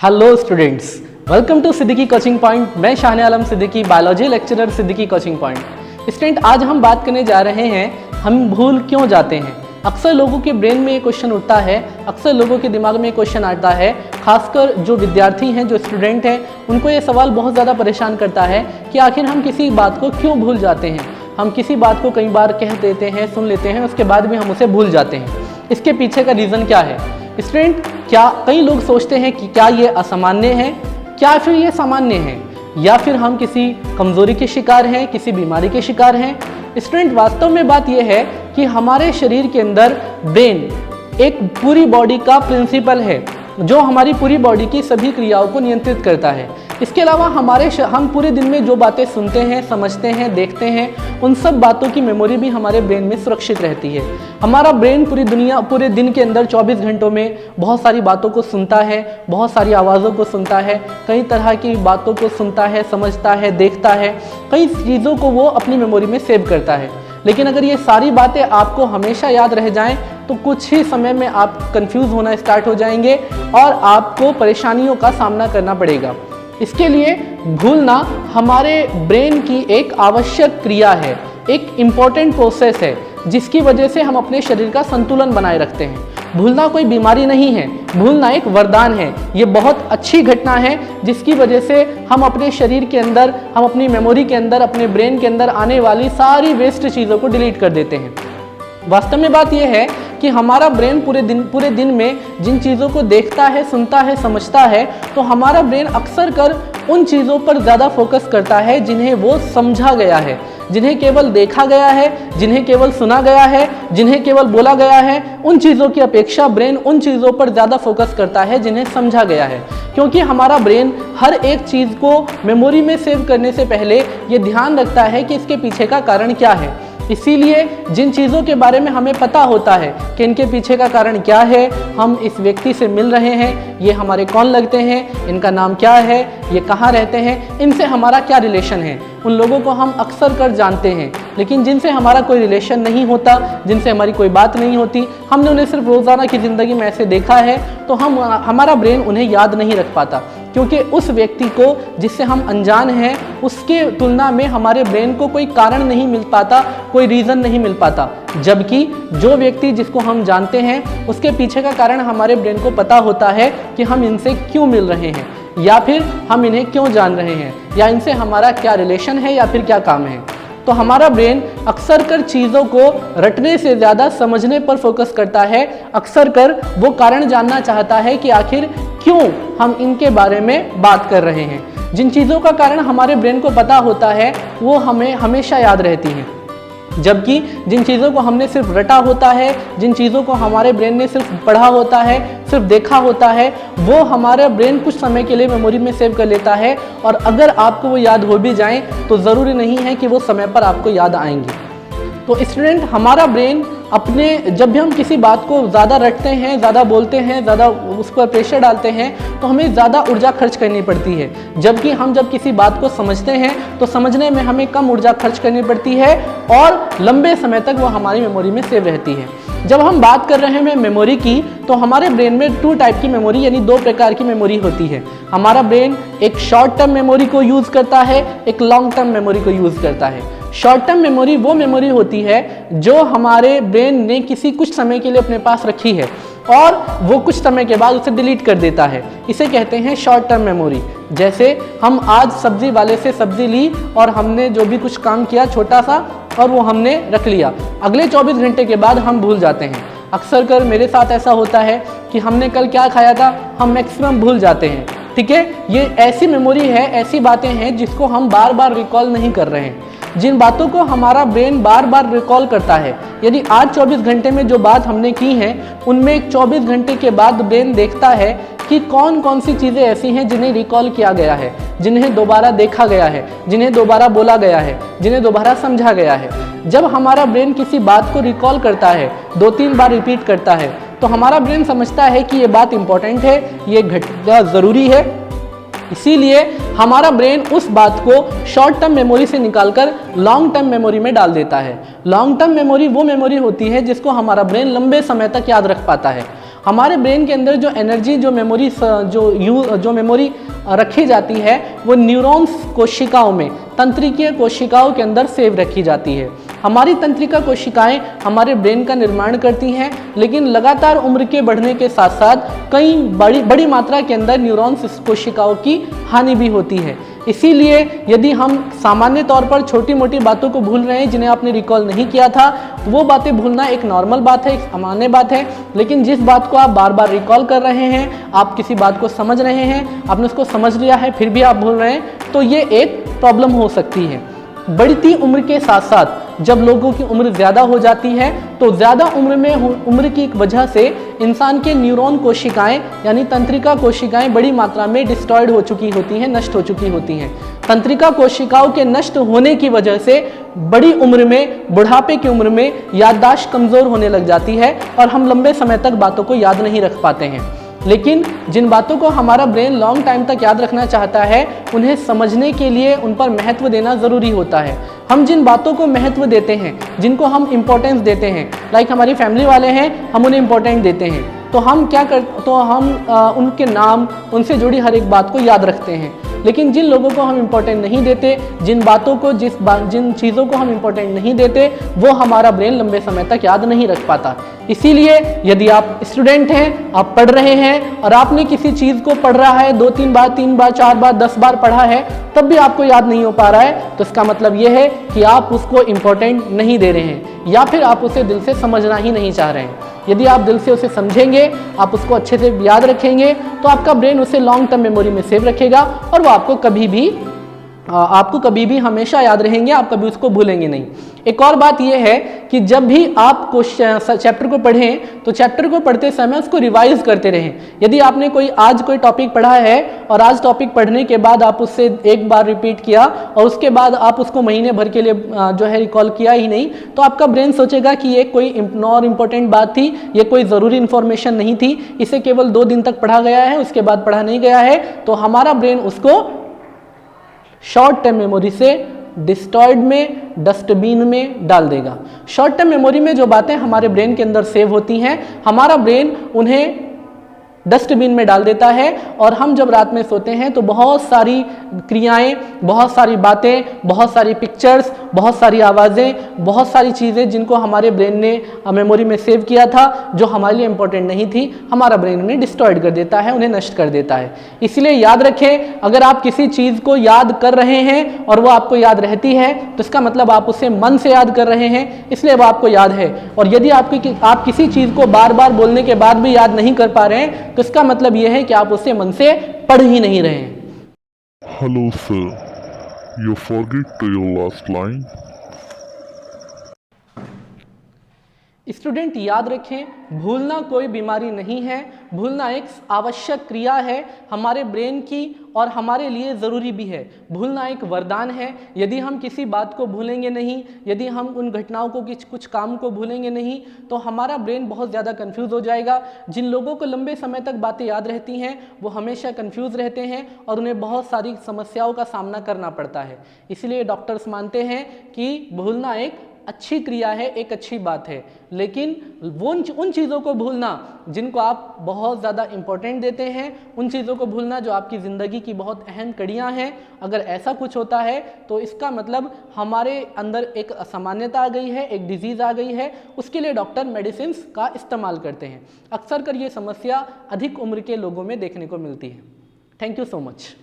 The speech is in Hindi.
Hello students, welcome to Siddiqui coaching point. मैं Shahne Alam Siddiqui, biology lecturer Siddiqui coaching point. Student, आज हम बात करने जा रहे हैं हम भूल क्यों जाते हैं। अक्सर लोगों के ब्रेन में ये क्वेश्चन उठता है, अक्सर लोगों के दिमाग में ये क्वेश्चन आता है, खासकर जो विद्यार्थी हैं, जो स्टूडेंट हैं, उनको ये सवाल बहुत ज़्यादा परेशान करता है कि आखिर हम किसी बात को क्यों भूल जाते हैं। हम किसी बात को कई बार कह देते हैं, सुन लेते हैं, उसके बाद भी हम उसे भूल जाते हैं। इसके पीछे का रीज़न क्या है स्टूडेंट? क्या कई लोग सोचते हैं कि क्या ये असामान्य है, क्या फिर ये सामान्य है, या फिर हम किसी कमज़ोरी के शिकार हैं, किसी बीमारी के शिकार हैं। स्टूडेंट, वास्तव में बात यह है कि हमारे शरीर के अंदर ब्रेन एक पूरी बॉडी का प्रिंसिपल है जो हमारी पूरी बॉडी की सभी क्रियाओं को नियंत्रित करता है। इसके अलावा हम पूरे दिन में जो बातें सुनते हैं, समझते हैं, देखते हैं, उन सब बातों की मेमोरी भी हमारे ब्रेन में सुरक्षित रहती है। हमारा ब्रेन पूरे दिन के अंदर 24 घंटों में बहुत सारी बातों को सुनता है, बहुत सारी आवाज़ों को सुनता है, कई तरह की बातों को सुनता है, समझता है, देखता है, कई चीज़ों को वो अपनी मेमोरी में सेव करता है। लेकिन अगर ये सारी बातें आपको हमेशा याद रह जाएं तो कुछ ही समय में आप कंफ्यूज होना स्टार्ट हो जाएंगे और आपको परेशानियों का सामना करना पड़ेगा। इसके लिए भूलना हमारे ब्रेन की एक आवश्यक क्रिया है, एक इम्पॉर्टेंट प्रोसेस है जिसकी वजह से हम अपने शरीर का संतुलन बनाए रखते हैं। भूलना कोई बीमारी नहीं है, भूलना एक वरदान है। ये बहुत अच्छी घटना है जिसकी वजह से हम अपने शरीर के अंदर, हम अपनी मेमोरी के अंदर, अपने ब्रेन के अंदर आने वाली सारी वेस्ट चीज़ों को डिलीट कर देते हैं। वास्तव में बात यह है कि हमारा ब्रेन पूरे दिन में जिन चीज़ों को देखता है, सुनता है, समझता है, तो हमारा ब्रेन अक्सर कर उन चीज़ों पर ज़्यादा फोकस करता है जिन्हें वो समझा गया है, जिन्हें केवल देखा गया है, जिन्हें केवल सुना गया है, जिन्हें केवल बोला गया है। उन चीज़ों की अपेक्षा ब्रेन उन चीज़ों पर ज़्यादा फोकस करता है जिन्हें समझा गया है, क्योंकि हमारा ब्रेन हर एक चीज़ को मेमोरी में सेव करने से पहले ये ध्यान रखता है कि इसके पीछे का कारण क्या है। इसीलिए जिन चीज़ों के बारे में हमें पता होता है कि इनके पीछे का कारण क्या है, हम इस व्यक्ति से मिल रहे हैं, ये हमारे कौन लगते हैं, इनका नाम क्या है, ये कहाँ रहते हैं, इनसे हमारा क्या रिलेशन है, उन लोगों को हम अक्सर कर जानते हैं। लेकिन जिनसे हमारा कोई रिलेशन नहीं होता, जिनसे हमारी कोई बात नहीं होती, हमने उन्हें सिर्फ रोज़ाना की ज़िंदगी में ऐसे देखा है, तो हमारा ब्रेन उन्हें याद नहीं रख पाता, क्योंकि उस व्यक्ति को जिससे हम अनजान हैं उसके तुलना में हमारे ब्रेन को कोई कारण नहीं मिल पाता, कोई रीज़न नहीं मिल पाता। जबकि जो व्यक्ति जिसको हम जानते हैं उसके पीछे का कारण हमारे ब्रेन को पता होता है कि हम इनसे क्यों मिल रहे हैं, या फिर हम इन्हें क्यों जान रहे हैं, या इनसे हमारा क्या रिलेशन है, या फिर क्या काम है। तो हमारा ब्रेन अक्सर कर चीज़ों को रटने से ज़्यादा समझने पर फोकस करता है। अक्सर कर वो कारण जानना चाहता है कि आखिर क्यों हम इनके बारे में बात कर रहे हैं। जिन चीज़ों का कारण हमारे ब्रेन को पता होता है वो हमें हमेशा याद रहती हैं, जबकि जिन चीज़ों को हमने सिर्फ रटा होता है, जिन चीज़ों को हमारे ब्रेन ने सिर्फ पढ़ा होता है, सिर्फ देखा होता है, वो हमारा ब्रेन कुछ समय के लिए मेमोरी में सेव कर लेता है, और अगर आपको वो याद हो भी जाएं तो ज़रूरी नहीं है कि वो समय पर आपको याद आएंगी। तो स्टूडेंट, हमारा ब्रेन जब भी हम किसी बात को ज़्यादा रटते हैं, ज़्यादा बोलते हैं, ज़्यादा उस पर प्रेशर डालते हैं, तो हमें ज़्यादा ऊर्जा खर्च करनी पड़ती है। जबकि हम जब किसी बात को समझते हैं तो समझने में हमें कम ऊर्जा खर्च करनी पड़ती है और लंबे समय तक वो हमारी मेमोरी में सेव रहती है। जब हम बात कर रहे हैं मेमोरी की, तो हमारे ब्रेन में 2 टाइप की मेमोरी, यानी 2 प्रकार की मेमोरी होती है। हमारा ब्रेन एक शॉर्ट टर्म मेमोरी को यूज़ करता है, एक लॉन्ग टर्म मेमोरी को यूज़ करता है। शॉर्ट टर्म मेमोरी वो मेमोरी होती है जो हमारे ब्रेन ने कुछ समय के लिए अपने पास रखी है और वो कुछ समय के बाद उसे डिलीट कर देता है। इसे कहते हैं शॉर्ट टर्म मेमोरी। जैसे हम आज सब्जी वाले से सब्जी ली और हमने जो भी कुछ काम किया छोटा सा, और वो हमने रख लिया, अगले 24 घंटे के बाद हम भूल जाते हैं। अक्सर कर मेरे साथ ऐसा होता है कि हमने कल क्या खाया था, हम मैक्सिमम भूल जाते हैं। ठीक है, ये ऐसी मेमोरी है, ऐसी बातें हैं जिसको हम बार बार रिकॉल नहीं कर रहे हैं। जिन बातों को हमारा ब्रेन बार बार रिकॉल करता है, यदि आज 24 घंटे में जो बात हमने की है, उनमें 24 घंटे के बाद ब्रेन देखता है कि कौन कौन सी चीज़ें ऐसी हैं जिन्हें रिकॉल किया गया है, जिन्हें दोबारा देखा गया है, जिन्हें दोबारा बोला गया है, जिन्हें दोबारा समझा गया है। जब हमारा ब्रेन किसी बात को रिकॉल करता है, 2-3 बार रिपीट करता है, तो हमारा ब्रेन समझता है कि ये बात इंपॉर्टेंट है, ये घटना ज़रूरी है। इसीलिए हमारा ब्रेन उस बात को शॉर्ट टर्म मेमोरी से निकालकर लॉन्ग टर्म मेमोरी में डाल देता है। लॉन्ग टर्म मेमोरी वो मेमोरी होती है जिसको हमारा ब्रेन लंबे समय तक याद रख पाता है, हमारे ब्रेन के अंदर जो एनर्जी, जो मेमोरी, जो मेमोरी रखी जाती है वो न्यूरॉन्स कोशिकाओं में, तंत्रिकीय कोशिकाओं के अंदर सेव रखी जाती है। हमारी तंत्रिका कोशिकाएं हमारे ब्रेन का निर्माण करती हैं, लेकिन लगातार उम्र के बढ़ने के साथ साथ कई बड़ी मात्रा के अंदर न्यूरॉन्स कोशिकाओं की हानि भी होती है। इसीलिए यदि हम सामान्य तौर पर छोटी मोटी बातों को भूल रहे हैं जिन्हें आपने रिकॉल नहीं किया था, वो बातें भूलना एक नॉर्मल बात है, एक सामान्य बात है। लेकिन जिस बात को आप बार बार रिकॉल कर रहे हैं, आप किसी बात को समझ रहे हैं, आपने उसको समझ लिया है, फिर भी आप भूल रहे हैं, तो ये एक प्रॉब्लम हो सकती है। बढ़ती उम्र के साथ साथ जब लोगों की उम्र ज़्यादा हो जाती है तो ज़्यादा उम्र की एक वजह से इंसान के न्यूरॉन कोशिकाएं यानी तंत्रिका कोशिकाएं बड़ी मात्रा में डिस्ट्रॉयड हो चुकी होती हैं, नष्ट हो चुकी होती हैं। तंत्रिका कोशिकाओं के नष्ट होने की वजह से बड़ी उम्र में, बुढ़ापे की उम्र में याददाश्त कमज़ोर होने लग जाती है और हम लंबे समय तक बातों को याद नहीं रख पाते हैं। लेकिन जिन बातों को हमारा ब्रेन लॉन्ग टाइम तक याद रखना चाहता है, उन्हें समझने के लिए उन पर महत्व देना ज़रूरी होता है। हम जिन बातों को महत्व देते हैं, जिनको हम इम्पोर्टेंस देते हैं, लाइक हमारी फैमिली वाले हैं, हम उन्हें इम्पोर्टेंस देते हैं, तो हम उनके नाम, उनसे जुड़ी हर एक बात को याद रखते हैं। लेकिन जिन लोगों को हम इम्पोर्टेंट नहीं देते, जिन चीज़ों को हम इम्पोर्टेंट नहीं देते, वो हमारा ब्रेन लंबे समय तक याद नहीं रख पाता। इसीलिए यदि आप स्टूडेंट हैं, आप पढ़ रहे हैं और आपने किसी चीज़ को पढ़ रहा है 2-3 बार, 3 बार, 4 बार, 10 बार पढ़ा है, तब भी आपको याद नहीं हो पा रहा है, तो इसका मतलब ये है कि आप उसको इम्पोर्टेंट नहीं दे रहे हैं या फिर आप उसे दिल से समझना ही नहीं चाह रहे हैं। यदि आप दिल से उसे समझेंगे, आप उसको अच्छे से याद रखेंगे, तो आपका ब्रेन उसे लॉन्ग टर्म मेमोरी में सेव रखेगा और वो आपको कभी भी हमेशा याद रहेंगे, आप कभी उसको भूलेंगे नहीं। एक और बात यह है कि जब भी आप चैप्टर को पढ़ें तो चैप्टर को पढ़ते समय उसको रिवाइज करते रहें। यदि आपने आज कोई टॉपिक पढ़ा है और आज टॉपिक पढ़ने के बाद आप उससे एक बार रिपीट किया और उसके बाद आप उसको महीने भर के लिए रिकॉल किया ही नहीं, तो आपका ब्रेन सोचेगा कि ये कोई नॉन इम्पोर्टेंट बात थी, ये कोई ज़रूरी इन्फॉर्मेशन नहीं थी, इसे केवल 2 दिन तक पढ़ा गया है, उसके बाद पढ़ा नहीं गया है। तो हमारा ब्रेन उसको शॉर्ट टर्म मेमोरी से डिस्ट्रॉयड में, डस्टबिन में डाल देगा। शॉर्ट टर्म मेमोरी में जो बातें हमारे ब्रेन के अंदर सेव होती हैं, हमारा ब्रेन उन्हें डस्टबिन में डाल देता है और हम जब रात में सोते हैं तो बहुत सारी क्रियाएं, बहुत सारी बातें, बहुत सारी पिक्चर्स, बहुत सारी आवाज़ें, बहुत सारी चीज़ें जिनको हमारे ब्रेन ने मेमोरी में सेव किया था, जो हमारे लिए इम्पोर्टेंट नहीं थी, हमारा ब्रेन उन्हें डिस्ट्रॉयड कर देता है, उन्हें नष्ट कर देता है। इसलिए याद रखें, अगर आप किसी चीज़ को याद कर रहे हैं और वो आपको याद रहती है तो इसका मतलब आप उसे मन से याद कर रहे हैं, इसलिए वो आपको याद है। और यदि आप किसी चीज़ को बार बार बोलने के बाद भी याद नहीं कर पा रहे हैं तो इसका मतलब यह है कि आप उसे मन से पढ़ ही नहीं रहे हैं। Hello sir, you forget your last line? Student याद रखें, भूलना कोई बीमारी नहीं है, भूलना एक आवश्यक क्रिया है हमारे ब्रेन की और हमारे लिए ज़रूरी भी है। भूलना एक वरदान है। यदि हम किसी बात को भूलेंगे नहीं, यदि हम उन घटनाओं को, कुछ काम को भूलेंगे नहीं, तो हमारा ब्रेन बहुत ज़्यादा कंफ्यूज हो जाएगा। जिन लोगों को लंबे समय तक बातें याद रहती हैं वो हमेशा कंफ्यूज रहते हैं और उन्हें बहुत सारी समस्याओं का सामना करना पड़ता है। इसलिए डॉक्टर्स मानते हैं कि भूलना एक अच्छी क्रिया है, एक अच्छी बात है, लेकिन उन चीज़ों को भूलना जिनको आप बहुत ज़्यादा इम्पोर्टेंट देते हैं, उन चीज़ों को भूलना जो आपकी ज़िंदगी की बहुत अहम कड़ियाँ हैं, अगर ऐसा कुछ होता है तो इसका मतलब हमारे अंदर एक असामान्यता आ गई है, एक डिजीज़ आ गई है। उसके लिए डॉक्टर मेडिसिन का इस्तेमाल करते हैं। अक्सर कर ये समस्या अधिक उम्र के लोगों में देखने को मिलती है। Thank you so much.